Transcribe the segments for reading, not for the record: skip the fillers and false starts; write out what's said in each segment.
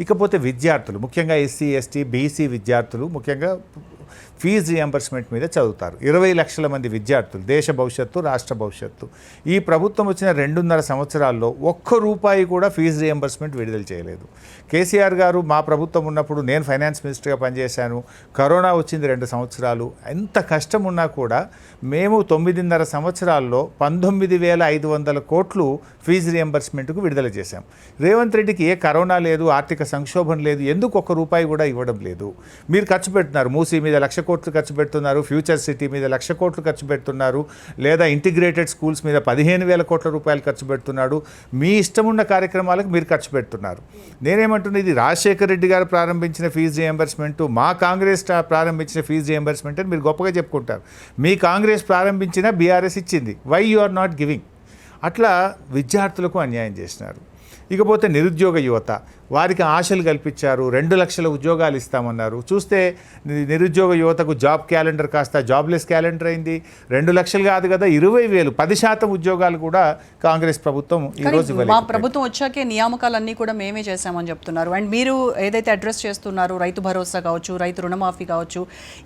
ఇకపోతే విద్యార్థులు, ముఖ్యంగా ఎస్సీ ఎస్టీ బీసీ విద్యార్థులు ముఖ్యంగా ఫీజు రియంబర్స్మెంట్ మీద చదువుతారు. 20 లక్షల మంది విద్యార్థులు, దేశ భవిష్యత్తు, రాష్ట్ర భవిష్యత్తు. ఈ ప్రభుత్వం వచ్చిన 2.5 సంవత్సరాల్లో ఒక్క రూపాయి కూడా ఫీజు రియంబర్స్మెంట్ విడుదల చేయలేదు. కేసీఆర్ గారు మా ప్రభుత్వం ఉన్నప్పుడు నేను ఫైనాన్స్ మినిస్టర్గా పనిచేశాను. కరోనా వచ్చింది 2 సంవత్సరాలు. ఎంత కష్టం ఉన్నా కూడా మేము 9.5 సంవత్సరాల్లో 19,500 కోట్లు ఫీజు రియంబర్స్మెంట్కు విడుదల చేశాం. రేవంత్ రెడ్డికి ఏ కరోనా లేదు, ఆర్థిక సంక్షోభం లేదు, ఎందుకు ఒక్క రూపాయి కూడా ఇవ్వడం లేదు? మీరు ఖర్చు పెడుతున్నారు, మూసీ మీద 1,00,000 కోట్లు ఖర్చు పెడుతున్నారు, ఫ్యూచర్ సిటీ మీద 1,00,000 కోట్లు ఖర్చు పెడుతున్నారు, లేదా ఇంటిగ్రేటెడ్ స్కూల్స్ మీద 15,000 కోట్ల రూపాయలు ఖర్చు పెడుతున్నాడు. మీ ఇష్టమున్న కార్యక్రమాలకు మీరు ఖర్చు పెడుతున్నారు. నేనేమంటున్నా, ఇది రాజశేఖర్ రెడ్డి గారు ప్రారంభించిన ఫీజు రియంబర్స్మెంట్, మా కాంగ్రెస్ ప్రారంభించిన ఫీజు రియంబర్స్మెంట్ అని మీరు గొప్పగా చెప్పుకుంటారు. మీ కాంగ్రెస్ ప్రారంభించిన బీఆర్ఎస్ ఇచ్చింది. Why you are not giving? అట్లా విద్యార్థులకు అన్యాయం చేసినారు. ఇకపోతే నిరుద్యోగ యువత, వారికి ఆశలు కల్పించారు. 2 లక్షల ఉద్యోగాలు ఇస్తామన్నారు. చూస్తే నిరుద్యోగ యువతకు జాబ్ క్యాలెండర్ కాస్త జాబ్లెస్ క్యాలెండర్ అయింది. 2 లక్షలు కాదు కదా, 20,000, 10% ఉద్యోగాలు కూడా కాంగ్రెస్ ప్రభుత్వం ఈరోజు ఇవ్వలేదు. మా ప్రభుత్వం వచ్చాకే నియామకాలన్నీ కూడా మేమే చేశామని చెప్తున్నారు. అండ్ మీరు ఏదైతే అడ్రస్ చేస్తున్నారు, రైతు భరోసా కావచ్చు, రైతు రుణమాఫీ కావచ్చు,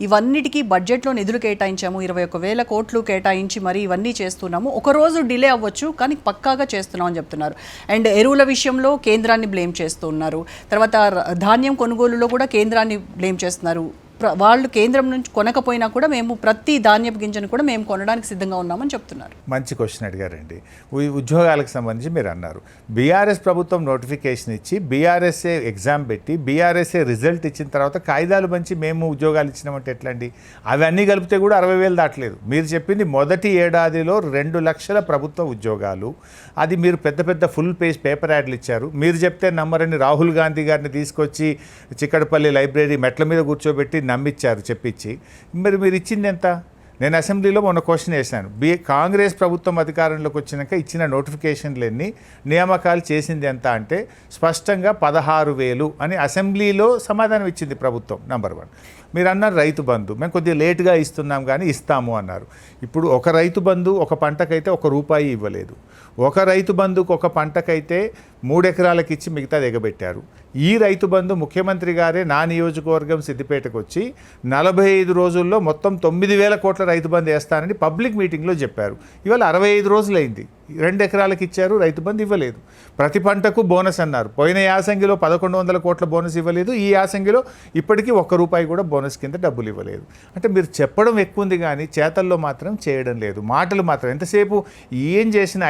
ఇవన్నిటికీ బడ్జెట్లో నిధులు కేటాయించాము. 21,000 కోట్లు కేటాయించి మరి ఇవన్నీ చేస్తున్నాము. ఒకరోజు డిలే అవ్వచ్చు, కానీ పక్కాగా చేస్తున్నాం అని చెప్తున్నారు. అండ్ ఎరువుల విషయంలో కేంద్రాన్ని బ్లేమ్ చేస్తున్నారు. తర్వాత ధాన్యం కొనుగోలులో కూడా కేంద్రాన్ని బ్లేమ్ చేస్తున్నారు. వాళ్ళు కేంద్రం నుంచి కొనకపోయినా కూడా మేము ప్రతి ధాన్యపు గింజను కూడా మేము కొనడానికి సిద్ధంగా ఉన్నామని చెప్తున్నారు. మంచి క్వశ్చన్ అడిగారండి. ఉద్యోగాలకు సంబంధించి మీరు అన్నారు, బీఆర్ఎస్ ప్రభుత్వం నోటిఫికేషన్ ఇచ్చి బీఆర్ఎస్ఏ ఎగ్జామ్ పెట్టి బీఆర్ఎస్ఏ రిజల్ట్ ఇచ్చిన తర్వాత కాగితాలు పంచి మేము ఉద్యోగాలు ఇచ్చినామంటే ఎట్లండి? అవన్నీ కలిపితే కూడా 60,000 దాటలేదు. మీరు చెప్పింది మొదటి ఏడాదిలో 2 లక్షల ప్రభుత్వ ఉద్యోగాలు. అది మీరు పెద్ద పెద్ద ఫుల్ పేజ్ పేపర్ యాడ్లు ఇచ్చారు. మీరు చెప్తే నమ్మరని రాహుల్ గాంధీ గారిని తీసుకొచ్చి చిక్కడపల్లి లైబ్రరీ మెట్ల మీద కూర్చోబెట్టి నమ్మిచ్చారు చెప్పించి. మరి మీరు ఇచ్చింది ఎంత? నేను అసెంబ్లీలో మొన్న క్వశ్చన్ వేసాను. కాంగ్రెస్ ప్రభుత్వం అధికారంలోకి వచ్చినాక ఇచ్చిన నోటిఫికేషన్లన్నీ నియామకాలు చేసింది ఎంత అంటే స్పష్టంగా 16,000 అని అసెంబ్లీలో సమాధానం ఇచ్చింది ప్రభుత్వం. నంబర్ 1. మీరు అన్నారు రైతు బంధు మేము కొద్దిగా లేటుగా ఇస్తున్నాం కానీ ఇస్తాము అన్నారు. ఇప్పుడు ఒక రైతు బంధు ఒక పంటకైతే ₹1 ఇవ్వలేదు. ఒక రైతు బంధుకు ఒక పంటకైతే 3 ఎకరాలకు ఇచ్చి మిగతా ఎగబెట్టారు. ఈ రైతు బంధు ముఖ్యమంత్రి గారే నా నియోజకవర్గం సిద్దిపేటకు వచ్చి 45 రోజుల్లో మొత్తం 9,000 కోట్ల రైతు బంధు వేస్తానని పబ్లిక్ మీటింగ్లో చెప్పారు. ఇవాళ 65 రోజులైంది. 2 ఎకరాలకు ఇచ్చారు, రైతు బంధు ఇవ్వలేదు. ప్రతి పంటకు బోనస్ అన్నారు. పోయిన యాసంగిలో 1,100 కోట్ల బోనస్ ఇవ్వలేదు. ఈ యాసంగిలో ఇప్పటికీ ₹1 కూడా బోనస్ కింద డబ్బులు ఇవ్వలేదు. అంటే మీరు చెప్పడం ఎక్కువ ఉంది కానీ చేతల్లో మాత్రం చేయడం లేదు. మాటలు మాత్రం ఎంతసేపు ఏం చేసినా